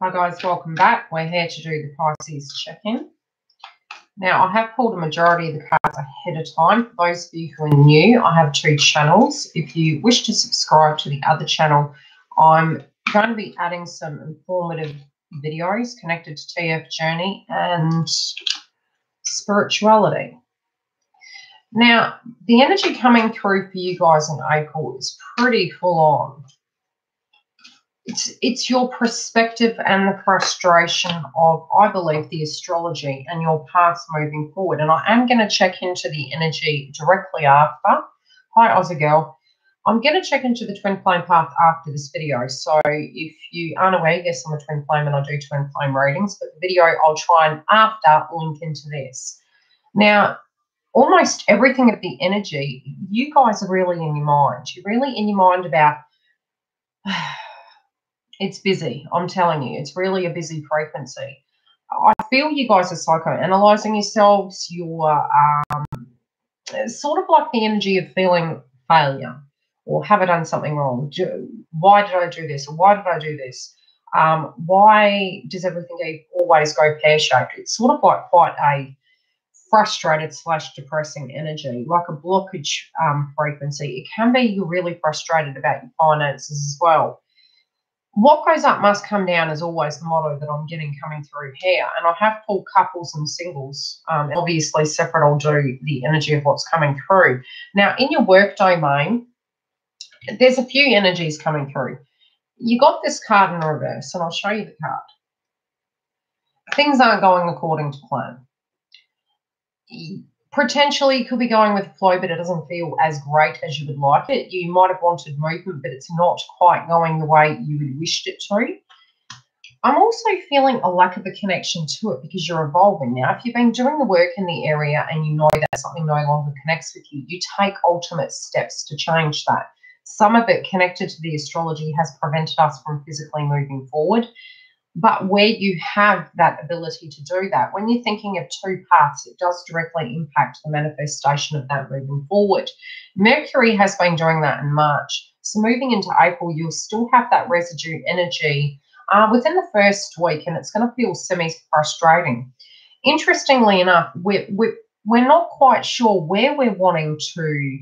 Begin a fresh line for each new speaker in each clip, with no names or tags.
Hi guys, welcome back. We're here to do the Pisces check-in. Now, I have pulled a majority of the cards ahead of time. For those of you who are new, I have two channels. If you wish to subscribe to the other channel, I'm going to be adding some informative videos connected to TF Journey and spirituality. Now, the energy coming through for you guys in April is pretty full on. It's your perspective and the frustration of, I believe, the astrology and your path moving forward. And I am going to check into the energy directly after. Hi, Aussie girl. I'm going to check into the twin flame path after this video. So if you aren't aware, yes, I'm a twin flame and I do twin flame readings. But the video I'll try and after link into this. Now, almost everything of the energy, you guys are really in your mind. You're really in your mind about... It's busy, I'm telling you. It's really a busy frequency. I feel you guys are psychoanalyzing yourselves. You're sort of like the energy of feeling failure or have I done something wrong? Why did I do this? Or why did I do this? Why does everything always go pear-shaped? It's sort of like quite a frustrated / depressing energy, like a blockage frequency. It can be you're really frustrated about your finances as well. What goes up must come down is always the motto that I'm getting coming through here. And I have pulled couples and singles. Obviously, separate, I'll do the energy of what's coming through. Now, in your work domain, there's a few energies coming through. You got this card in reverse, and I'll show you the card. Things aren't going according to plan. Potentially, you could be going with the flow, but it doesn't feel as great as you would like it. You might have wanted movement, but it's not quite going the way you would wished it to. I'm also feeling a lack of a connection to it because you're evolving. Now, if you've been doing the work in the area and you know that something no longer connects with you, you take ultimate steps to change that. Some of it connected to the astrology has prevented us from physically moving forward. But where you have that ability to do that, when you're thinking of two paths, it does directly impact the manifestation of that moving forward. Mercury has been doing that in March. So moving into April, you'll still have that residue energy within the first week, and it's going to feel semi-frustrating. Interestingly enough, we're not quite sure where we're wanting to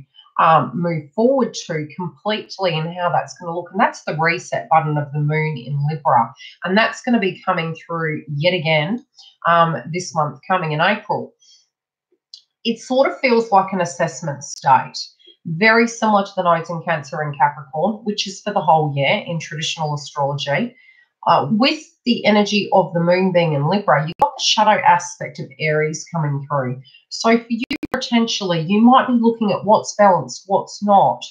move forward to completely and how that's going to look. And that's the reset button of the moon in Libra. And that's going to be coming through yet again this month coming in April. It sort of feels like an assessment state, very similar to the nodes in Cancer and Capricorn, which is for the whole year in traditional astrology. With the energy of the moon being in Libra, you've got the shadow aspect of Aries coming through. So for you, potentially, you might be looking at what's balanced, what's not.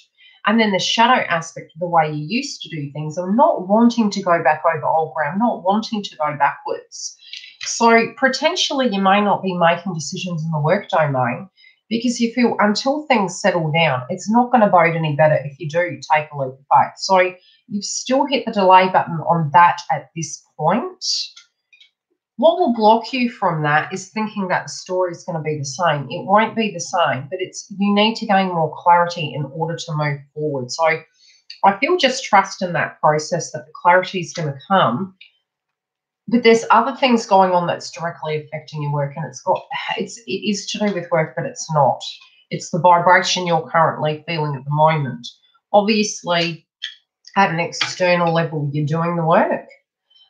And then the shadow aspect of the way you used to do things and not wanting to go back over old ground, not wanting to go backwards. So potentially you may not be making decisions in the work domain because you feel until things settle down, it's not going to bode any better if you do take a leap of faith. So you've still hit the delay button on that at this point. What will block you from that is thinking that the story is going to be the same. It won't be the same, but you need to gain more clarity in order to move forward. So I feel just trust in that process that the clarity is going to come. But there's other things going on that's directly affecting your work, and it is to do with work, but it's not. It's the vibration you're currently feeling at the moment. Obviously, at an external level, you're doing the work.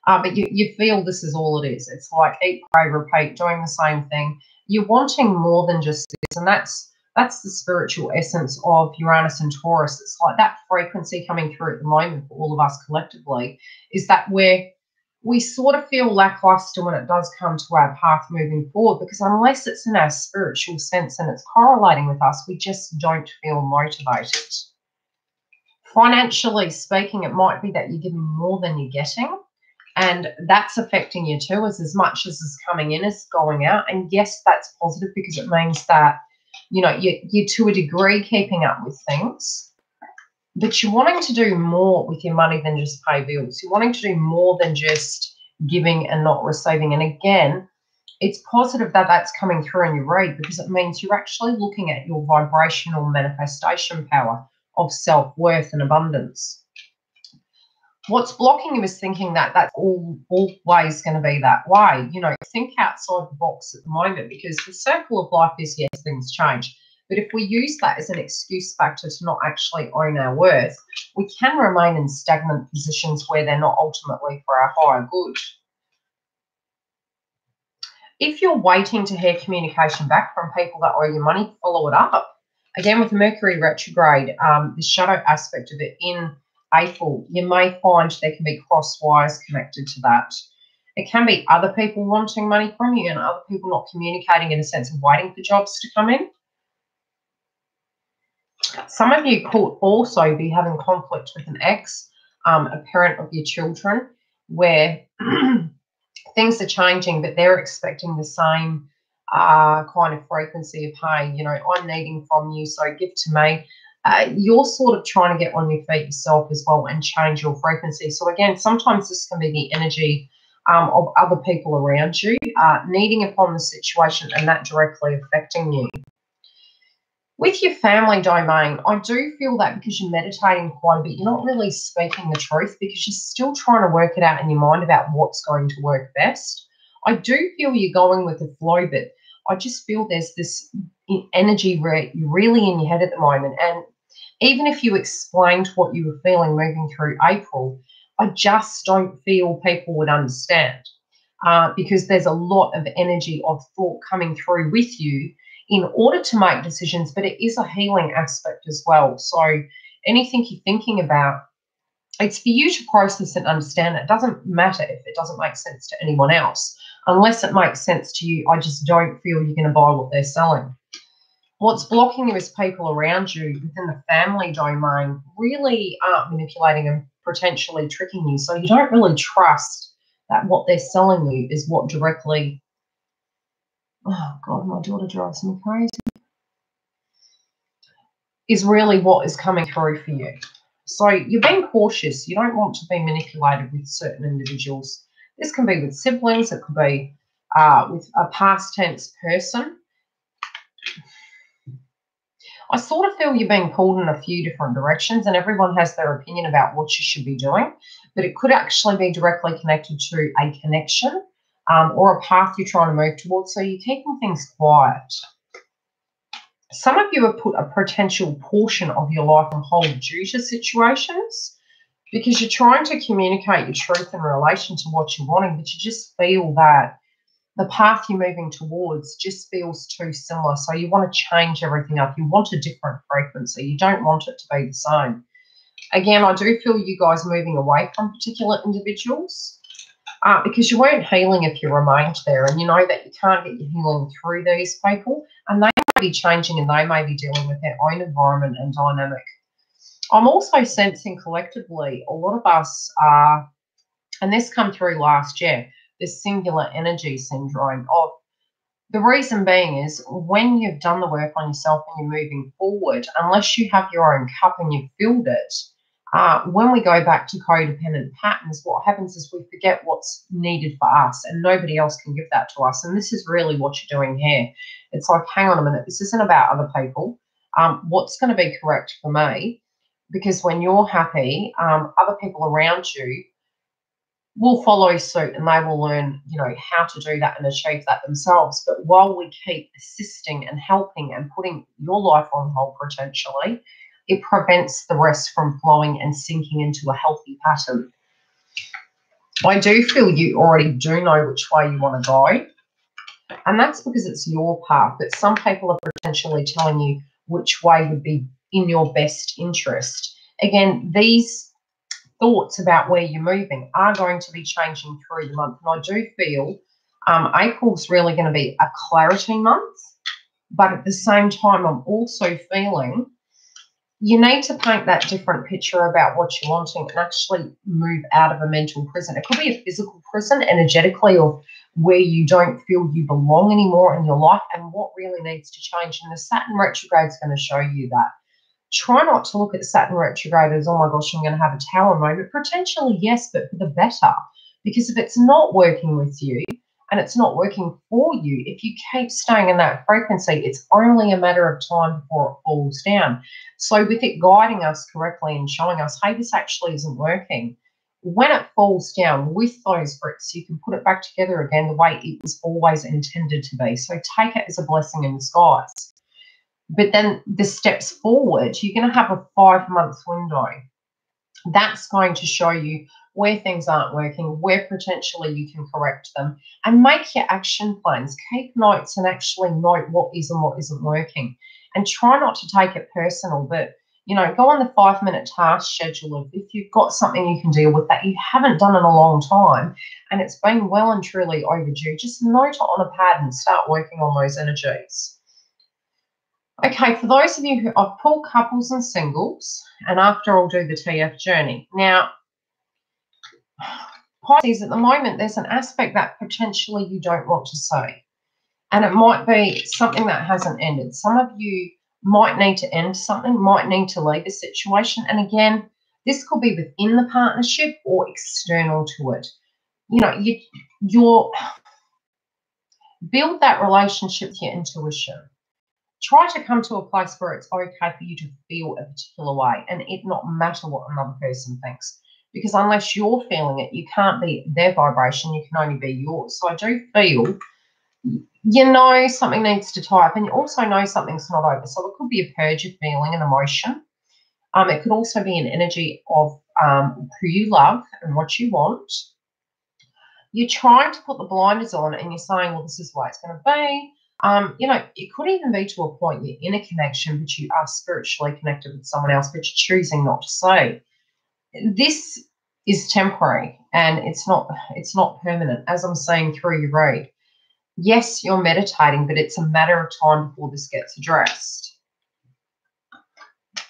But you feel this is all it is. It's like eat, pray, repeat, doing the same thing. You're wanting more than just this, and that's the spiritual essence of Uranus and Taurus. It's like that frequency coming through at the moment for all of us collectively is that we sort of feel lackluster when it does come to our path moving forward, because unless it's in our spiritual sense and it's correlating with us, we just don't feel motivated. Financially speaking, it might be that you're giving more than you're getting. And that's affecting you too, as much as is coming in as going out. And yes, that's positive because it means that, you're to a degree keeping up with things. But you're wanting to do more with your money than just pay bills. You're wanting to do more than just giving and not receiving. And again, it's positive that that's coming through in your read because it means you're actually looking at your vibrational manifestation power of self-worth and abundance. What's blocking you is thinking that that's always going to be that way. You know, think outside the box at the moment, because the circle of life is, yes, things change. But if we use that as an excuse factor to not actually own our worth, we can remain in stagnant positions where they're not ultimately for our higher good. If you're waiting to hear communication back from people that owe you money, follow it up. Again, with Mercury retrograde, the shadow aspect of it in April, you may find there can be cross wires connected to that. It can be other people wanting money from you and other people not communicating, in a sense of waiting for jobs to come in. Some of you could also be having conflict with an ex, a parent of your children, where things are changing, but they're expecting the same kind of frequency of pay. You know, I'm needing from you, so give to me. You're sort of trying to get on your feet yourself as well and change your frequency. So again, sometimes this can be the energy of other people around you needing upon the situation and that directly affecting you. With your family domain, I do feel that because you're meditating quite a bit, you're not really speaking the truth because you're still trying to work it out in your mind about what's going to work best. I do feel you're going with the flow, but I just feel there's this energy really in your head at the moment. And even if you explained what you were feeling moving through April, I just don't feel people would understand because there's a lot of energy of thought coming through with you in order to make decisions, but it is a healing aspect as well. So anything you're thinking about, it's for you to process and understand. It doesn't matter if it doesn't make sense to anyone else. Unless it makes sense to you, I just don't feel you're going to buy what they're selling. What's blocking you is people around you within the family domain really aren't manipulating and potentially tricking you. So you don't really trust that what they're selling you is what directly... Oh, God, my daughter drives me crazy. Is really what is coming through for you. So you're being cautious. You don't want to be manipulated with certain individuals. This can be with siblings. It could be with a past tense person. I sort of feel you're being pulled in a few different directions and everyone has their opinion about what you should be doing, but it could actually be directly connected to a connection or a path you're trying to move towards, so you're keeping things quiet. Some of you have put a potential portion of your life on hold due to situations because you're trying to communicate your truth in relation to what you're wanting, but you just feel that the path you're moving towards just feels too similar. So you want to change everything up. You want a different frequency. You don't want it to be the same. Again, I do feel you guys moving away from particular individuals because you weren't healing if you remained there, and you know that you can't get your healing through these people, and they may be changing and they may be dealing with their own environment and dynamic. I'm also sensing collectively a lot of us are, and this come through last year, this singular energy syndrome of the reason being is when you've done the work on yourself and you're moving forward, unless you have your own cup and you've filled it, when we go back to codependent patterns, what happens is we forget what's needed for us and nobody else can give that to us. And this is really what you're doing here. It's like, hang on a minute, this isn't about other people. What's going to be correct for me? Because when you're happy, other people around you will follow suit and they will learn, you know, how to do that and achieve that themselves. But while we keep assisting and helping and putting your life on hold potentially, it prevents the rest from flowing and sinking into a healthy pattern. I do feel you already do know which way you want to go, and that's because it's your path. But some people are potentially telling you which way would be in your best interest. Again, these thoughts about where you're moving are going to be changing through the month. And I do feel April's really going to be a clarity month, but at the same time, I'm also feeling you need to paint that different picture about what you're wanting and actually move out of a mental prison. It could be a physical prison energetically, or where you don't feel you belong anymore in your life, and what really needs to change. And the Saturn retrograde is going to show you that. Try not to look at Saturn retrograde as, oh my gosh, I'm going to have a tower moment. Potentially, yes, but for the better. Because if it's not working with you and it's not working for you, if you keep staying in that frequency, it's only a matter of time before it falls down. So with it guiding us correctly and showing us, hey, this actually isn't working, when it falls down with those bricks, you can put it back together again the way it was always intended to be. So take it as a blessing in disguise. But then the steps forward, you're going to have a 5-month window. That's going to show you where things aren't working, where potentially you can correct them, and make your action plans. Keep notes and actually note what is and what isn't working. And try not to take it personal, but, you know, go on the 5-minute task schedule. If you've got something you can deal with that you haven't done in a long time and it's been well and truly overdue, just note it on a pad and start working on those energies. Okay, for those of you who I've pulled couples and singles, and after I'll do the TF journey. Now, Pisces, at the moment, there's an aspect that potentially you don't want to see. And it might be something that hasn't ended. Some of you might need to end something, might need to leave a situation. And again, this could be within the partnership or external to it. You know, you're build that relationship with your intuition. Try to come to a place where it's okay for you to feel a particular way and it not matter what another person thinks. Because unless you're feeling it, you can't be their vibration, you can only be yours. So I do feel, you know, something needs to tie up, and you also know something's not over. So it could be a purge of feeling and emotion. It could also be an energy of who you love and what you want. You're trying to put the blinders on and you're saying, well, this is why it's going to be. You know, it could even be to a point you're in a connection, but you are spiritually connected with someone else, but you're choosing not to see. This is temporary and it's not permanent, as I'm seeing through your read. Yes, you're meditating, but it's a matter of time before this gets addressed.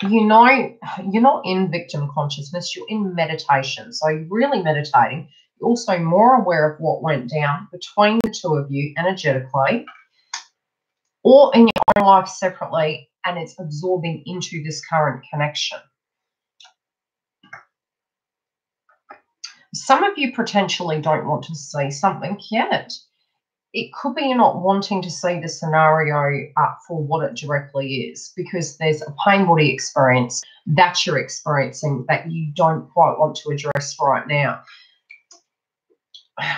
You know, you're not in victim consciousness, you're in meditation. So you're really meditating. You're also more aware of what went down between the two of you energetically, or in your own life separately, and it's absorbing into this current connection. Some of you potentially don't want to see something yet. It could be you're not wanting to see the scenario for what it directly is, because there's a pain body experience that you're experiencing that you don't quite want to address right now.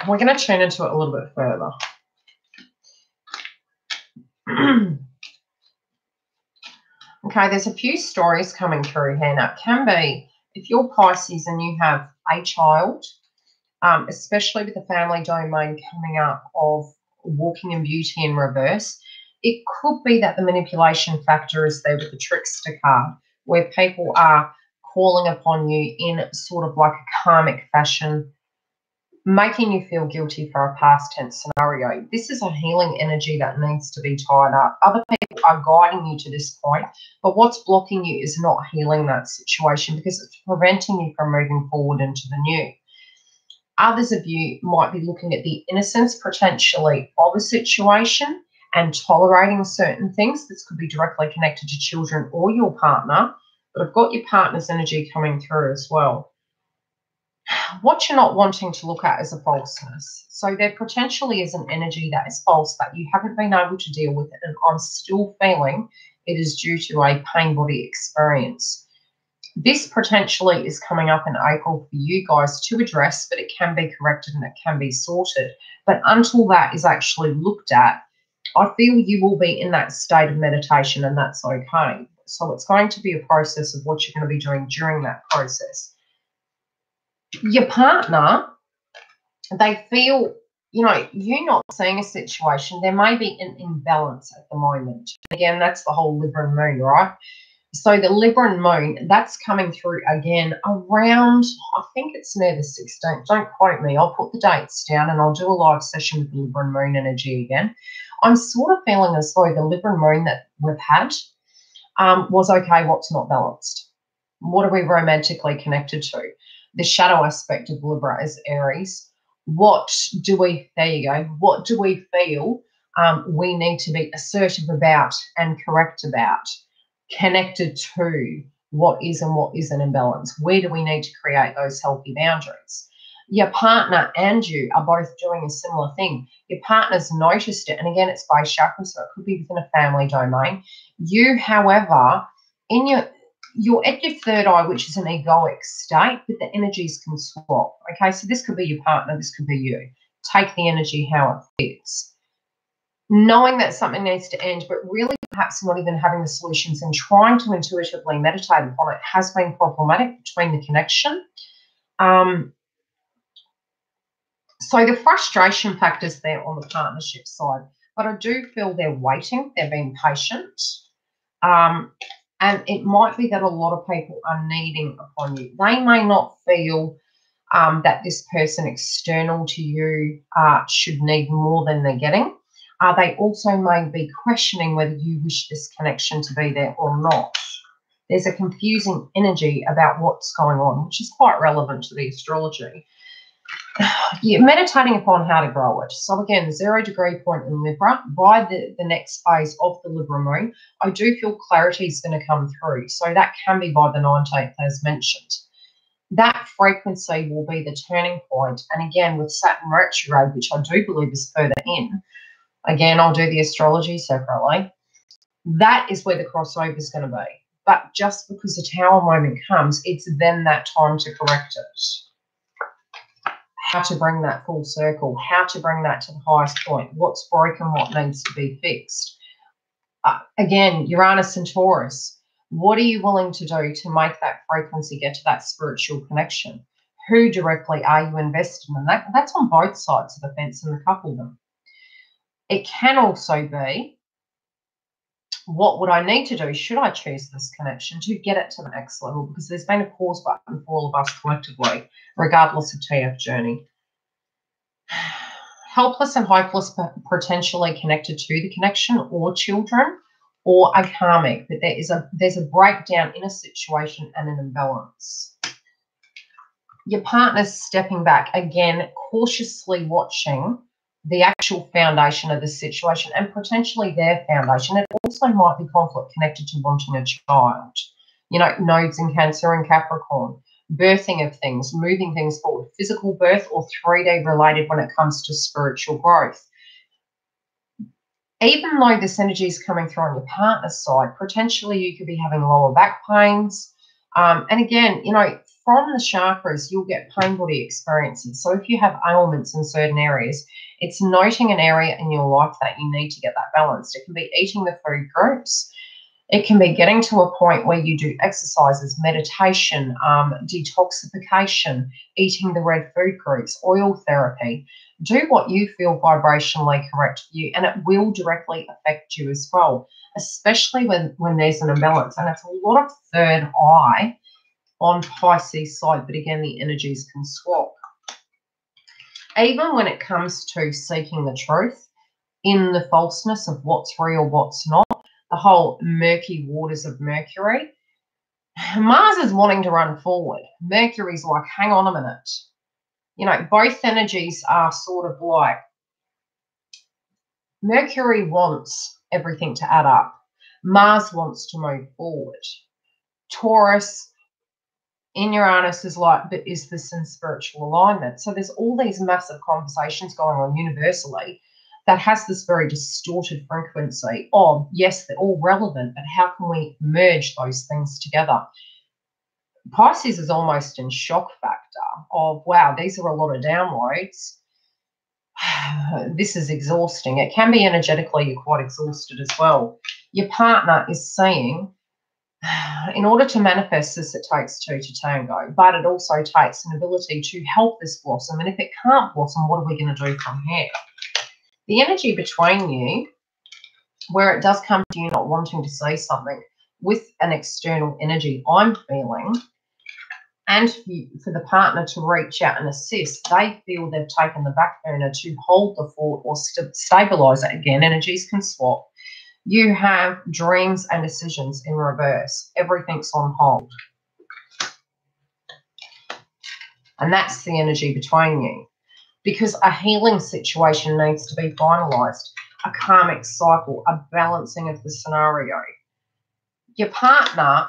We're going to tune into it a little bit further. Okay, there's a few stories coming through here. Now, it can be, if you're Pisces and you have a child, especially with the family domain coming up of walking in beauty in reverse, it could be that the manipulation factor is there with the trickster card, where people are calling upon you in sort of like a karmic fashion, making you feel guilty for a past tense scenario. This is a healing energy that needs to be tied up. Other people are guiding you to this point, but what's blocking you is not healing that situation because it's preventing you from moving forward into the new. Others of you might be looking at the innocence potentially of a situation and tolerating certain things. This could be directly connected to children or your partner, but I've got your partner's energy coming through as well. What you're not wanting to look at is a falseness. So there potentially is an energy that is false that you haven't been able to deal with it, and I'm still feeling it is due to a pain body experience. This potentially is coming up in April for you guys to address, but it can be corrected and it can be sorted. But until that is actually looked at, I feel you will be in that state of meditation, and that's okay. So it's going to be a process of what you're going to be doing during that process. Your partner, they feel, you know, you not seeing a situation, there may be an imbalance at the moment. Again, that's the whole Libra and Moon, right? So the Libra and Moon, that's coming through again around, I think it's near the 16th. Don't quote me. I'll put the dates down and I'll do a live session with the Libra and Moon energy again. I'm sort of feeling as though the Libra and Moon that we've had was okay, what's not balanced? What are we romantically connected to? The shadow aspect of Libra is Aries. What do we, there you go, what do we feel we need to be assertive about and correct about, connected to what is and what isn't in balance? Where do we need to create those healthy boundaries? Your partner and you are both doing a similar thing. Your partner's noticed it, and again, it's by chakra, so it could be within a family domain. You, however, in your You're at your third eye, which is an egoic state, but the energies can swap. Okay, so this could be your partner, this could be you. Take the energy how it fits. Knowing that something needs to end, but really perhaps not even having the solutions and trying to intuitively meditate upon it has been problematic between the connection. So the frustration factor's there on the partnership side, but I do feel they're waiting, they're being patient. And it might be that a lot of people are needing upon you. They may not feel that this person external to you should need more than they're getting. They also may be questioning whether you wish this connection to be there or not. There's a confusing energy about what's going on, which is quite relevant to the astrology. You're meditating upon how to grow it. So again, 0 degree point in Libra, by the next phase of the Libra moon, I do feel clarity is going to come through. So that can be by the 19th, as mentioned. That frequency will be the turning point. And again, with Saturn retrograde, which I do believe is further in, again, I'll do the astrology separately. That is where the crossover is going to be. But just because the Tower moment comes, it's then that time to correct it. How to bring that full circle, how to bring that to the highest point, what's broken, what needs to be fixed. Again, Uranus and Taurus, what are you willing to do to make that frequency get to that spiritual connection? Who directly are you invested in? That's on both sides of the fence in the coupledom. It can also be, what would I need to do? Should I choose this connection to get it to the next level? Because there's been a pause button for all of us collectively, regardless of TF journey. Helpless and hopeless, potentially connected to the connection, or children, or a karmic. But there's a breakdown in a situation and an imbalance. Your partner's stepping back, again, cautiously watching the actual foundation of the situation and potentially their foundation. It also might be conflict connected to wanting a child. You know, nodes in Cancer and Capricorn, birthing of things, moving things forward, physical birth or 3D related when it comes to spiritual growth. Even though this energy is coming through on your partner's side, potentially you could be having lower back pains. And again, you know, from the chakras, you'll get pain body experiences. So if you have ailments in certain areas, it's noting an area in your life that you need to get that balanced. It can be eating the food groups. It can be getting to a point where you do exercises, meditation, detoxification, eating the red food groups, oil therapy. Do what you feel vibrationally correct for you, and it will directly affect you as well, especially when there's an imbalance. And it's a lot of third eye on Pisces side, but again, the energies can swap. Even when it comes to seeking the truth in the falseness of what's real, what's not, the whole murky waters of Mercury, Mars is wanting to run forward. Mercury's like, hang on a minute. You know, both energies are sort of like, Mercury wants everything to add up. Mars wants to move forward. Taurus in Uranus is like, but is this in spiritual alignment? So there's all these massive conversations going on universally that has this very distorted frequency of, yes, they're all relevant, but how can we merge those things together? Pisces is almost in shock factor of, wow, these are a lot of downloads. This is exhausting. It can be energetically, you're quite exhausted as well. Your partner is saying, in order to manifest this, it takes two to tango, but it also takes an ability to help this blossom. And if it can't blossom, what are we going to do from here? The energy between you, where it does come to you not wanting to say something with an external energy, I'm feeling, and for the partner to reach out and assist, they feel they've taken the back burner to hold the fort or stabilize it. Again, energies can swap. You have dreams and decisions in reverse. Everything's on hold. And that's the energy between you. Because a healing situation needs to be finalized, a karmic cycle, a balancing of the scenario. Your partner,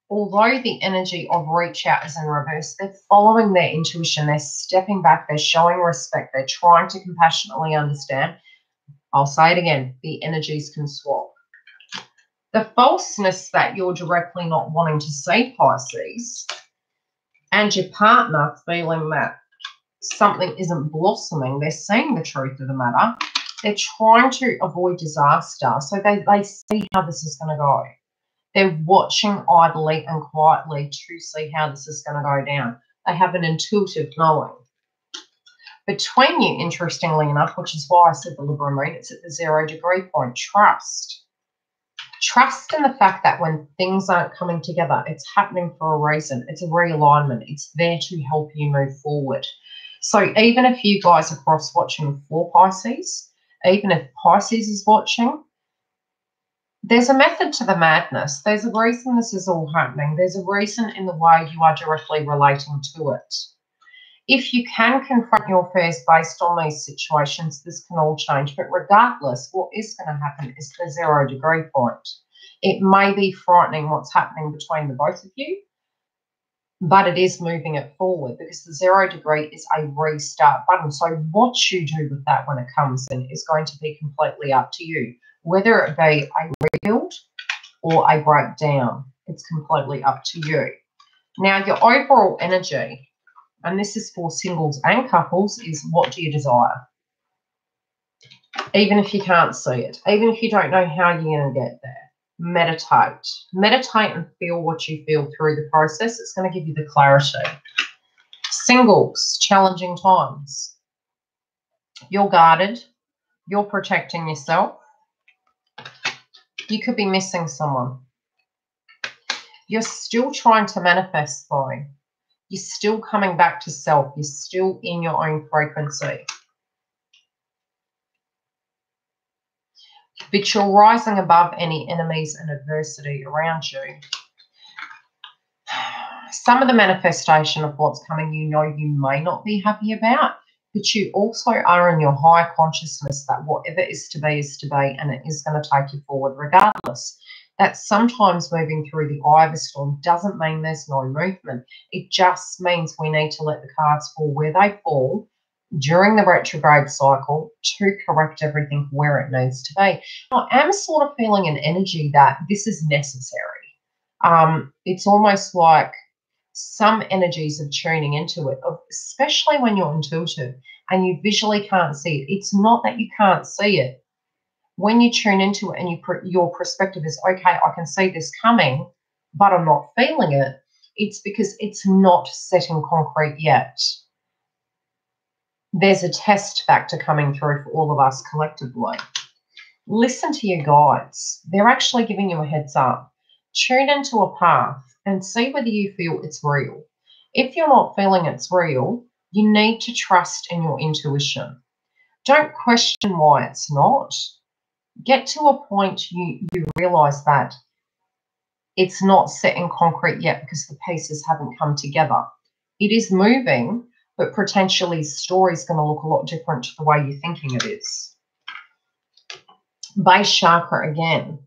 although the energy of reach out is in reverse, they're following their intuition, they're stepping back, they're showing respect, they're trying to compassionately understand. I'll say it again, the energies can swap. The falseness that you're directly not wanting to see, Pisces, and your partner feeling that something isn't blossoming. They're seeing the truth of the matter. They're trying to avoid disaster. So they see how this is going to go. They're watching idly and quietly to see how this is going to go down. They have an intuitive knowing. Between you, interestingly enough, which is why I said the Libra moon, it's at the 0 degree point, trust. Trust in the fact that when things aren't coming together, it's happening for a reason. It's a realignment. It's there to help you move forward. So even if you guys are cross-watching for Pisces, even if Pisces is watching, there's a method to the madness. There's a reason this is all happening. There's a reason in the way you are directly relating to it. If you can confront your fears based on these situations, this can all change. But regardless, what is going to happen is the 0 degree point. It may be frightening what's happening between the both of you, but it is moving it forward because the 0 degree is a restart button. So what you do with that when it comes in is going to be completely up to you. Whether it be a rebuild or a breakdown, it's completely up to you. Now, your overall energy, and this is for singles and couples, is what do you desire? Even if you can't see it, even if you don't know how you're going to get there, meditate. Meditate and feel what you feel through the process. It's going to give you the clarity. Singles, challenging times. You're guarded. You're protecting yourself. You could be missing someone. You're still trying to manifest though. You're still coming back to self. You're still in your own frequency. But you're rising above any enemies and adversity around you. Some of the manifestation of what's coming, you know you may not be happy about, but you also are in your higher consciousness that whatever is to be, and it is going to take you forward regardless. That sometimes moving through the eye of a storm doesn't mean there's no movement. It just means we need to let the cards fall where they fall during the retrograde cycle to correct everything where it needs to be. I am sort of feeling an energy that this is necessary. It's almost like some energies of tuning into it, especially when you're intuitive and you visually can't see it. It's not that you can't see it. When you tune into it and your perspective is, okay, I can see this coming, but I'm not feeling it, it's because it's not set in concrete yet. There's a test factor coming through for all of us collectively. Listen to your guides. They're actually giving you a heads up. Tune into a path and see whether you feel it's real. If you're not feeling it's real, you need to trust in your intuition. Don't question why it's not. Get to a point you realize that it's not set in concrete yet because the pieces haven't come together. It is moving, but potentially the story's going to look a lot different to the way you're thinking it is. Base chakra again.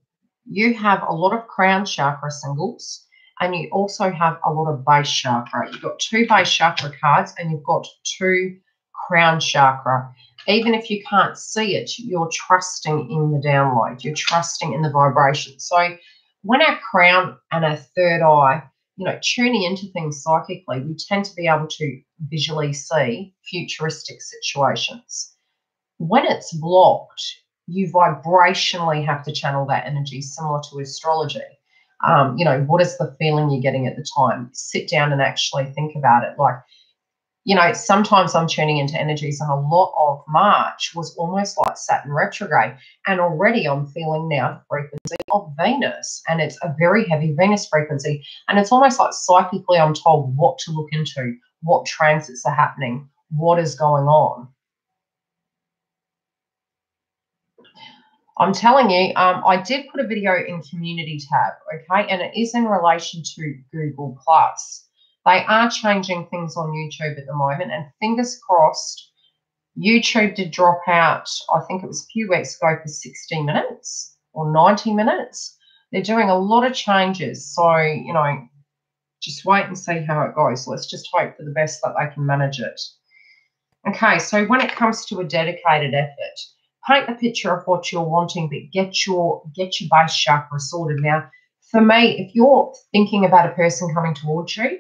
You have a lot of crown chakra singles and you also have a lot of base chakra. You've got 2 base chakra cards and you've got 2 crown chakra. Even if you can't see it, you're trusting in the download. You're trusting in the vibration. So when our crown and our third eye, tuning into things psychically, we tend to be able to visually see futuristic situations. When it's blocked, you vibrationally have to channel that energy, similar to astrology. What is the feeling you're getting at the time? Sit down and actually think about it. Sometimes I'm tuning into energies, and a lot of March was almost like Saturn retrograde. And already I'm feeling now the frequency of Venus, and it's a very heavy Venus frequency. And it's almost like psychically I'm told what to look into, what transits are happening, what is going on. I'm telling you, I did put a video in community tab, okay, and it is in relation to Google+. They are changing things on YouTube at the moment, and fingers crossed, YouTube did drop out, I think it was a few weeks ago, for 60 minutes or 90 minutes. They're doing a lot of changes, so, just wait and see how it goes. Let's just hope for the best that they can manage it. Okay, so when it comes to a dedicated effort, paint the picture of what you're wanting, but get your base chakra sorted. Now, for me, if you're thinking about a person coming towards you,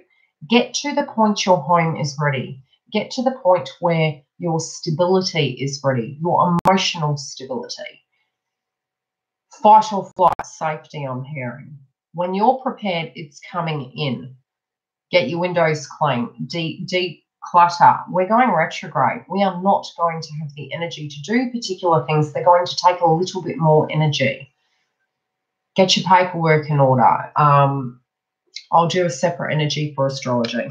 get to the point your home is ready. Get to the point where your stability is ready, your emotional stability. Fight or flight, safety, I'm hearing. When you're prepared, it's coming in. Get your windows clean, declutter. We're going retrograde. We are not going to have the energy to do particular things. They're going to take a little bit more energy. Get your paperwork in order. I'll do a separate energy for astrology.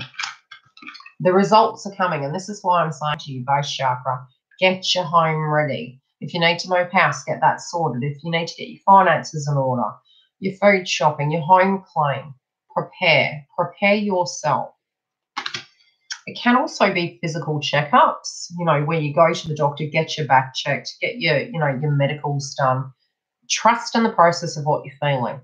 The results are coming, and this is why I'm saying to you, base chakra, get your home ready. If you need to move house, get that sorted. If you need to get your finances in order, your food shopping, your home clean, prepare yourself. It can also be physical checkups, you know, where you go to the doctor, get your back checked, get your, you know, your medicals done. Trust in the process of what you're feeling.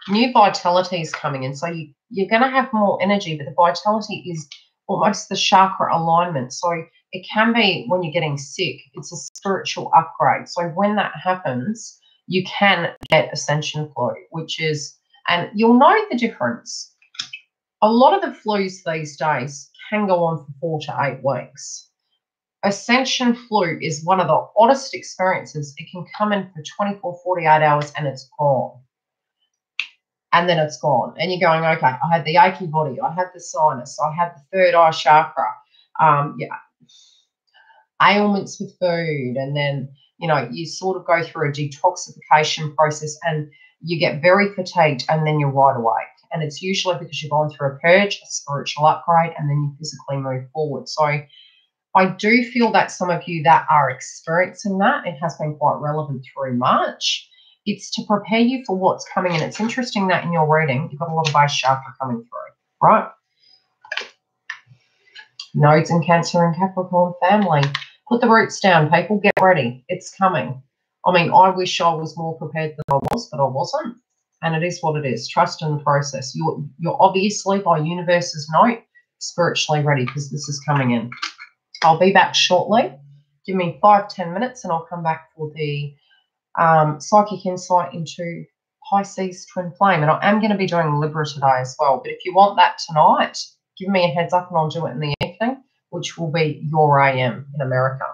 New vitality is coming in, so you're going to have more energy, but the vitality is almost the chakra alignment. So it can be when you're getting sick, it's a spiritual upgrade. So when that happens, you can get ascension flu, which is, and you'll know the difference. A lot of the flus these days can go on for 4 to 8 weeks. Ascension flu is one of the oddest experiences. It can come in for 24, 48 hours and it's gone. And then it's gone. And you're going, okay, I had the achy body, I had the sinus, I had the third eye chakra, ailments with food. And then, you know, you sort of go through a detoxification process and you get very fatigued and then you're wide awake. And it's usually because you've gone through a purge, a spiritual upgrade, and then you physically move forward. So I do feel that some of you that are experiencing that, it has been quite relevant through March. It's to prepare you for what's coming. And it's interesting that in your reading, you've got a lot of base chakra coming through, right? Nodes in Cancer and Capricorn family. Put the roots down, people. Get ready. It's coming. I mean, I wish I was more prepared than I was, but I wasn't. And it is what it is. Trust in the process. You're obviously, by universe's note, spiritually ready because this is coming in. I'll be back shortly. Give me 5-10 minutes and I'll come back for the psychic insight into Pisces twin flame. And I am going to be doing Libra today as well. But if you want that tonight, give me a heads up and I'll do it in the evening, which will be your AM in America.